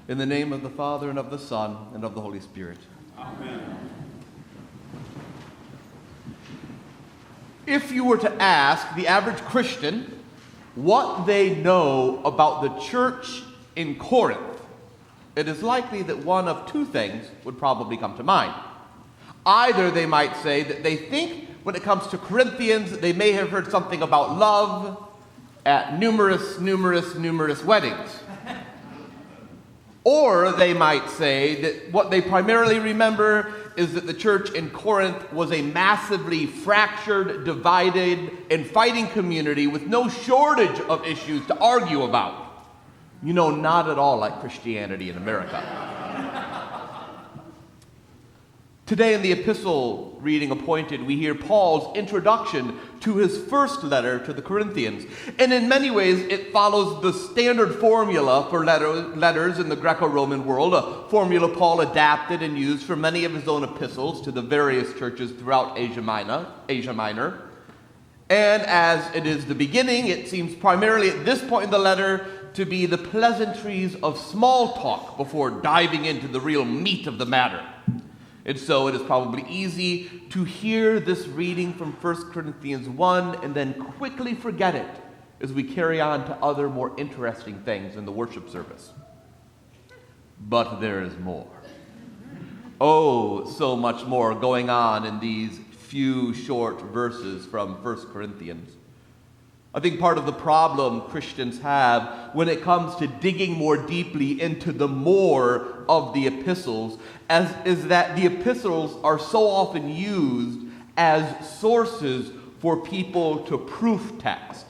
In the name of the Father, and of the Son, and of the Holy Spirit. Amen. If you were to ask the average Christian what they know about the church in Corinth, it is likely that one of two things would probably come to mind. Either they might say that they think when it comes to Corinthians, they may have heard something about love at numerous weddings. Or they might say that what they primarily remember is that the church in Corinth was a massively fractured, divided, and fighting community with no shortage of issues to argue about. You know, not at all like Christianity in America. Today in the epistle reading appointed, we hear Paul's introduction to his first letter to the Corinthians. And in many ways, it follows the standard formula for letters in the Greco-Roman world, a formula Paul adapted and used for many of his own epistles to the various churches throughout Asia Minor. And as it is the beginning, it seems primarily at this point in the letter to be the pleasantries of small talk before diving into the real meat of the matter. And so it is probably easy to hear this reading from 1 Corinthians 1 and then quickly forget it as we carry on to other more interesting things in the worship service. But there is more. Oh, so much more going on in these few short verses from 1 Corinthians. I think part of the problem Christians have when it comes to digging more deeply into the more of the epistles is that the epistles are so often used as sources for people to proof text.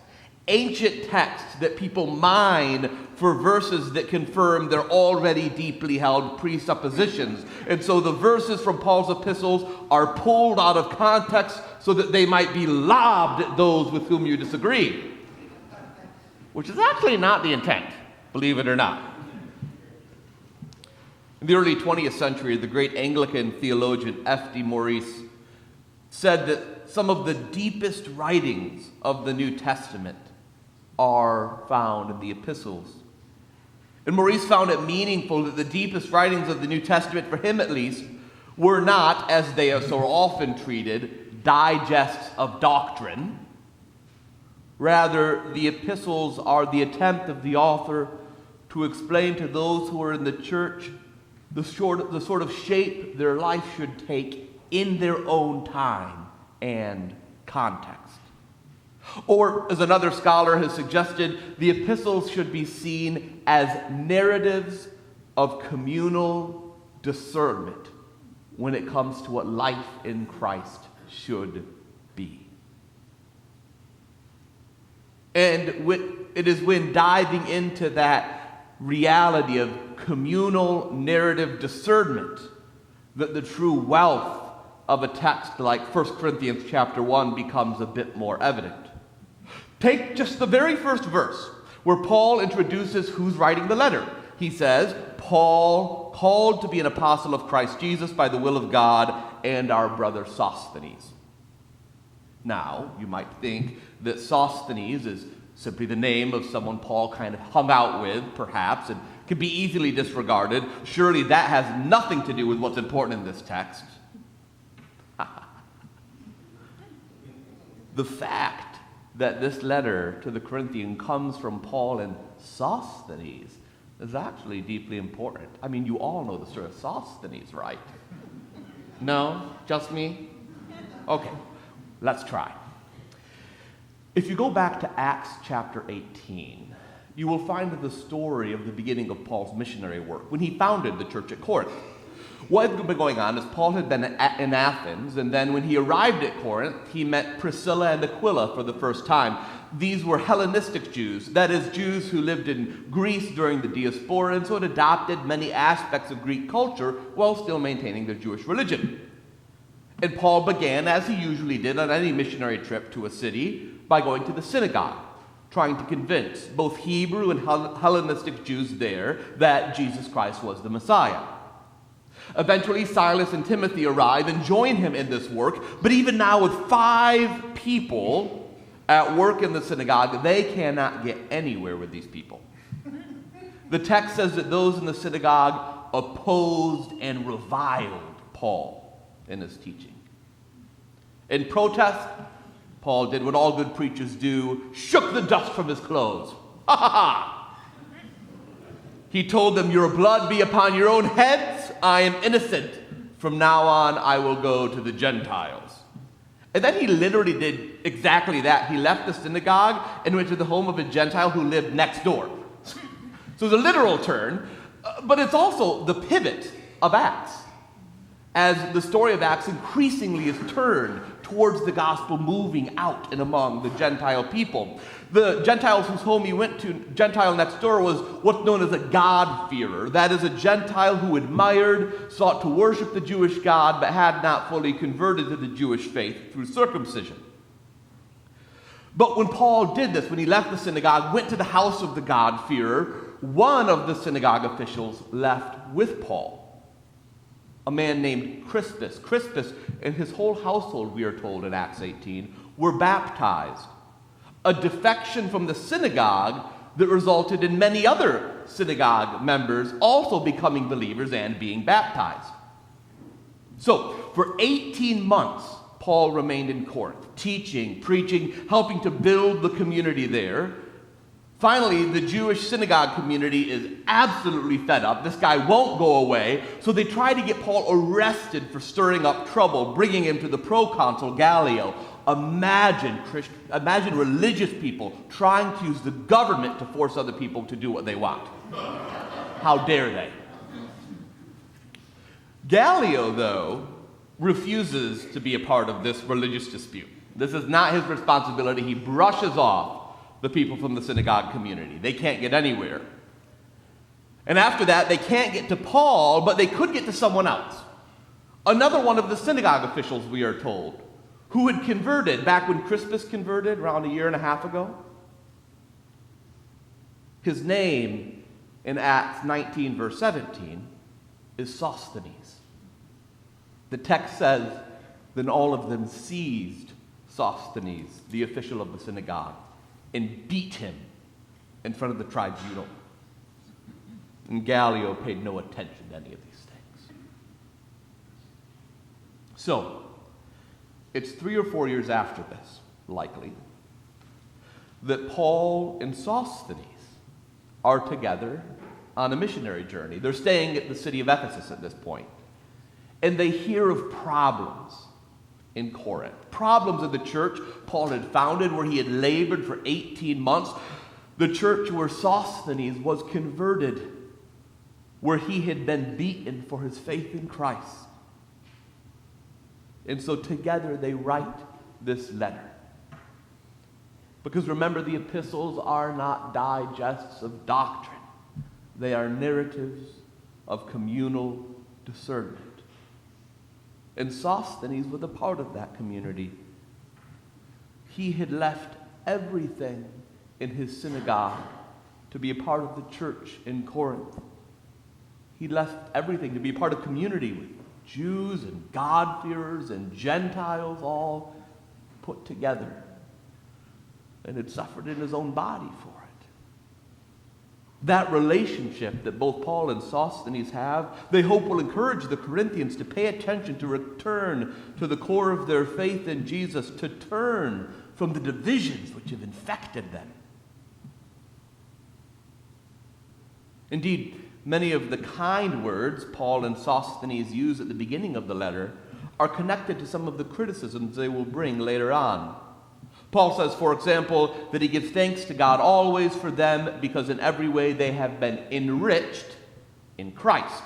Ancient texts that people mine for verses that confirm their already deeply held presuppositions. And so the verses from Paul's epistles are pulled out of context so that they might be lobbed at those with whom you disagree. Which is actually not the intent, believe it or not. In the early 20th century, the great Anglican theologian F.D. Maurice said that some of the deepest writings of the New Testament are found in the epistles. And Maurice found it meaningful that the deepest writings of the New Testament, for him at least, were not, as they are so often treated, digests of doctrine. Rather, the epistles are the attempt of the author to explain to those who are in the church the sort of shape their life should take in their own time and context. Or, as another scholar has suggested, the epistles should be seen as narratives of communal discernment when it comes to what life in Christ should be. And it is when diving into that reality of communal narrative discernment that the true wealth of a text like 1 Corinthians chapter 1 becomes a bit more evident. Take just the very first verse where Paul introduces who's writing the letter. He says, Paul, called to be an apostle of Christ Jesus by the will of God, and our brother Sosthenes. Now, you might think that Sosthenes is simply the name of someone Paul kind of hung out with, perhaps, and can be easily disregarded. Surely that has nothing to do with what's important in this text. The fact that this letter to the Corinthians comes from Paul and Sosthenes is actually deeply important. I mean, you all know the story of Sosthenes, right? No? Just me? Okay, let's try. If you go back to Acts chapter 18, you will find the story of the beginning of Paul's missionary work when he founded the church at Corinth. What had been going on is Paul had been in Athens, and then when he arrived at Corinth, he met Priscilla and Aquila for the first time. These were Hellenistic Jews, that is, Jews who lived in Greece during the diaspora and so had adopted many aspects of Greek culture while still maintaining their Jewish religion. And Paul began, as he usually did on any missionary trip to a city, by going to the synagogue, trying to convince both Hebrew and Hellenistic Jews there that Jesus Christ was the Messiah. Eventually, Silas and Timothy arrive and join him in this work, but even now with 5 people at work in the synagogue, they cannot get anywhere with these people. The text says that those in the synagogue opposed and reviled Paul in his teaching. In protest, Paul did what all good preachers do, shook the dust from his clothes. Ha ha ha! He told them, "Your blood be upon your own heads. I am innocent. From now on, I will go to the Gentiles." And then he literally did exactly that. He left the synagogue and went to the home of a Gentile who lived next door. So it's a literal turn, but it's also the pivot of Acts, as the story of Acts increasingly is turned towards the gospel moving out and among the Gentile people. The Gentiles whose home he went to, Gentile next door, was what's known as a God-fearer. That is a Gentile who admired, sought to worship the Jewish God, but had not fully converted to the Jewish faith through circumcision. But when Paul did this, when he left the synagogue, went to the house of the God-fearer, one of the synagogue officials left with Paul, a man named Crispus. Crispus and his whole household, we are told in Acts 18, were baptized. A defection from the synagogue that resulted in many other synagogue members also becoming believers and being baptized. So, for 18 months, Paul remained in Corinth, teaching, preaching, helping to build the community there. Finally, the Jewish synagogue community is absolutely fed up. This guy won't go away, so they try to get Paul arrested for stirring up trouble, bringing him to the proconsul Gallio. Imagine religious people trying to use the government to force other people to do what they want. How dare they? Gallio, though, refuses to be a part of this religious dispute. This is not his responsibility. He brushes off the people from the synagogue community. They can't get anywhere. And after that, they can't get to Paul, but they could get to someone else. Another one of the synagogue officials, we are told, who had converted back when Crispus converted around a year and a half ago. His name in Acts 19, verse 17, is Sosthenes. The text says, then all of them seized Sosthenes, the official of the synagogue, and beat him in front of the tribunal. And Gallio paid no attention to any of these things. So, it's 3 or 4 years after this, likely, that Paul and Sosthenes are together on a missionary journey. They're staying at the city of Ephesus at this point. And they hear of problems in Corinth. Problems of the church Paul had founded, where he had labored for 18 months. The church where Sosthenes was converted, where he had been beaten for his faith in Christ. And so together they write this letter. Because remember, the epistles are not digests of doctrine. They are narratives of communal discernment. And Sosthenes was a part of that community. He had left everything in his synagogue to be a part of the church in Corinth. He left everything to be a part of community with Jews and God-fearers and Gentiles all put together, and had suffered in his own body for it. That relationship that both Paul and Sosthenes have, they hope will encourage the Corinthians to pay attention, to return to the core of their faith in Jesus, to turn from the divisions which have infected them. Indeed, many of the kind words Paul and Sosthenes use at the beginning of the letter are connected to some of the criticisms they will bring later on. Paul says, for example, that he gives thanks to God always for them because in every way they have been enriched in Christ.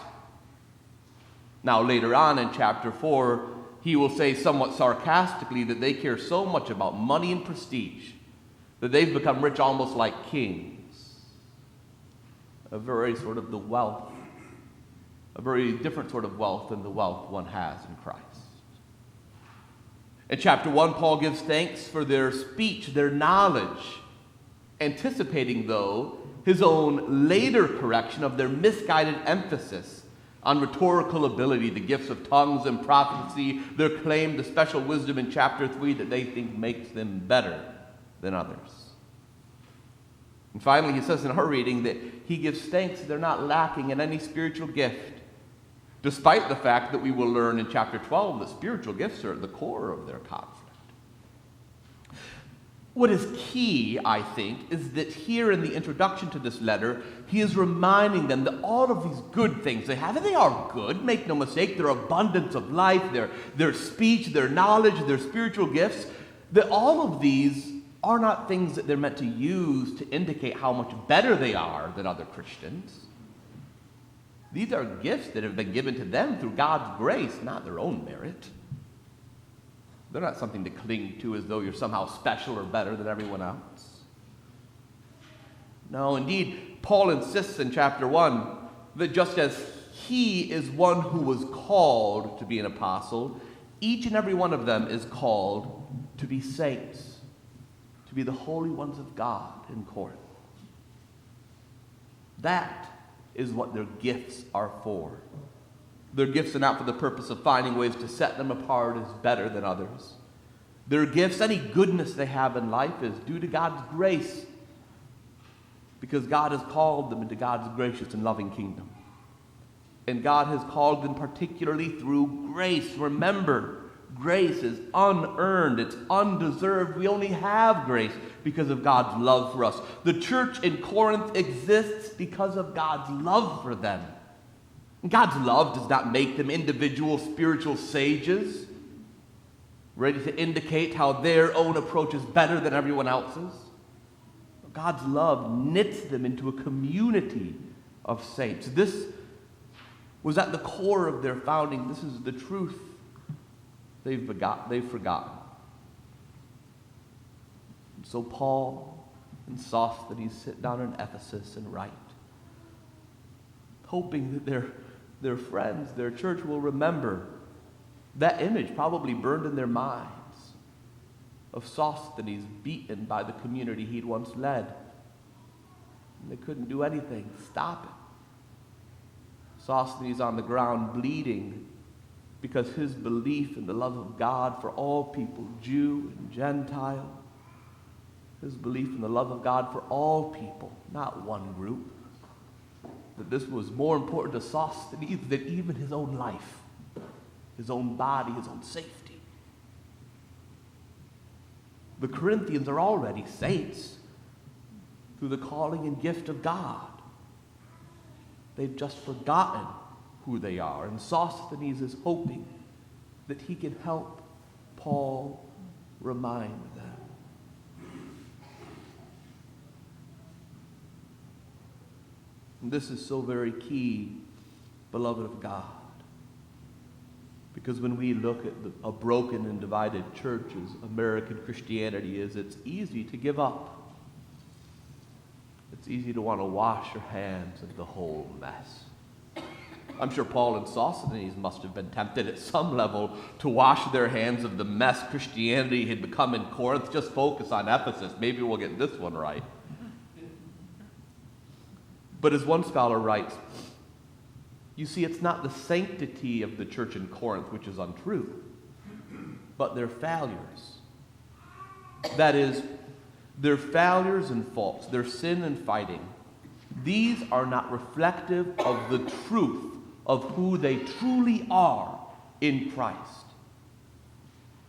Now, later on in chapter 4, he will say somewhat sarcastically that they care so much about money and prestige that they've become rich almost like kings. A very sort of the wealth, a very different sort of wealth than the wealth one has in Christ. In chapter 1, Paul gives thanks for their speech, their knowledge, anticipating, though, his own later correction of their misguided emphasis on rhetorical ability, the gifts of tongues and prophecy, their claim to special wisdom in chapter 3 that they think makes them better than others. And finally, he says in our reading that he gives thanks they're not lacking in any spiritual gift, despite the fact that we will learn in chapter 12 that spiritual gifts are at the core of their conflict. What is key, I think, is that here in the introduction to this letter, he is reminding them that all of these good things they have, and they are good, make no mistake, their abundance of life, their speech, their knowledge, their spiritual gifts, that all of these are not things that they're meant to use to indicate how much better they are than other Christians. These are gifts that have been given to them through God's grace, not their own merit. They're not something to cling to as though you're somehow special or better than everyone else. No, indeed, Paul insists in chapter 1 that just as he is one who was called to be an apostle, each and every one of them is called to be saints, to be the holy ones of God in Corinth. That is what their gifts are for. Their gifts are not for the purpose of finding ways to set them apart as better than others. Their gifts, any goodness they have in life, is due to God's grace, because God has called them into God's gracious and loving kingdom. And God has called them particularly through grace. Remember, grace is unearned. It's undeserved. We only have grace because of God's love for us. The church in Corinth exists because of God's love for them. God's love does not make them individual spiritual sages, ready to indicate how their own approach is better than everyone else's. God's love knits them into a community of saints. This was at the core of their founding. This is the truth they've forgotten. So Paul and Sosthenes sit down in Ephesus and write, hoping that their friends, their church will remember that image probably burned in their minds of Sosthenes beaten by the community he'd once led. And they couldn't do anything, stop it. Sosthenes on the ground bleeding because his belief in the love of God for all people, Jew and Gentile, his belief in the love of God for all people, not one group, that this was more important to Sosthenes than even his own life, his own body, his own safety. The Corinthians are already saints through the calling and gift of God. They've just forgotten who they are, and Sosthenes is hoping that he can help Paul remind them. And this is so very key, beloved of God. Because when we look at a broken and divided church as American Christianity is, it's easy to give up. It's easy to want to wash your hands of the whole mess. I'm sure Paul and Sosthenes must have been tempted at some level to wash their hands of the mess Christianity had become in Corinth. Just focus on Ephesus. Maybe we'll get this one right. But as one scholar writes, you see, it's not the sanctity of the church in Corinth which is untrue, but their failures. That is, their failures and faults, their sin and fighting, these are not reflective of the truth of who they truly are in Christ.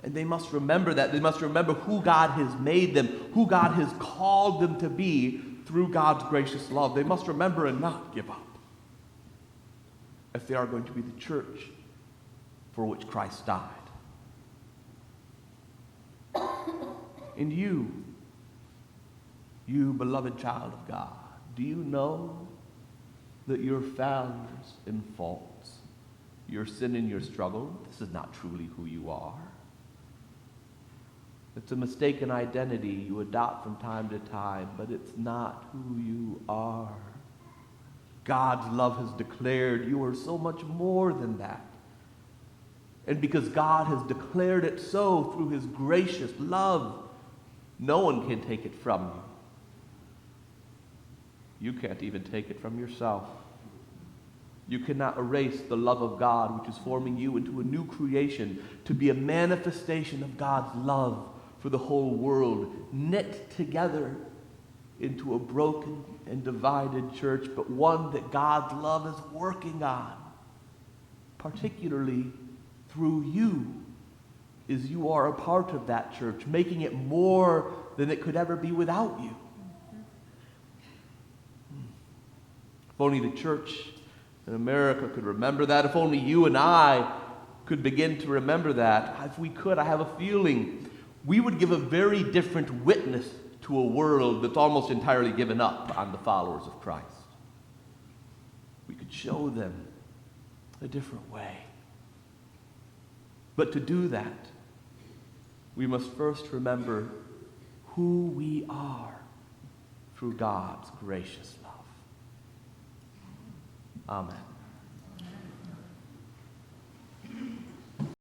And they must remember that. They must remember who God has made them, who God has called them to be through God's gracious love. They must remember and not give up if they are going to be the church for which Christ died. And you beloved child of God, do you know that your failures and faults, your sin and your struggle, this is not truly who you are? It's a mistaken identity you adopt from time to time, but it's not who you are. God's love has declared you are so much more than that. And because God has declared it so through his gracious love, no one can take it from you. You can't even take it from yourself. You cannot erase the love of God, which is forming you into a new creation to be a manifestation of God's love for the whole world, knit together into a broken and divided church, but one that God's love is working on, particularly through you, as you are a part of that church, making it more than it could ever be without you. If only the church in America could remember that. If only you and I could begin to remember that. If we could, I have a feeling we would give a very different witness to a world that's almost entirely given up on the followers of Christ. We could show them a different way. But to do that, we must first remember who we are through God's gracious love. Amen.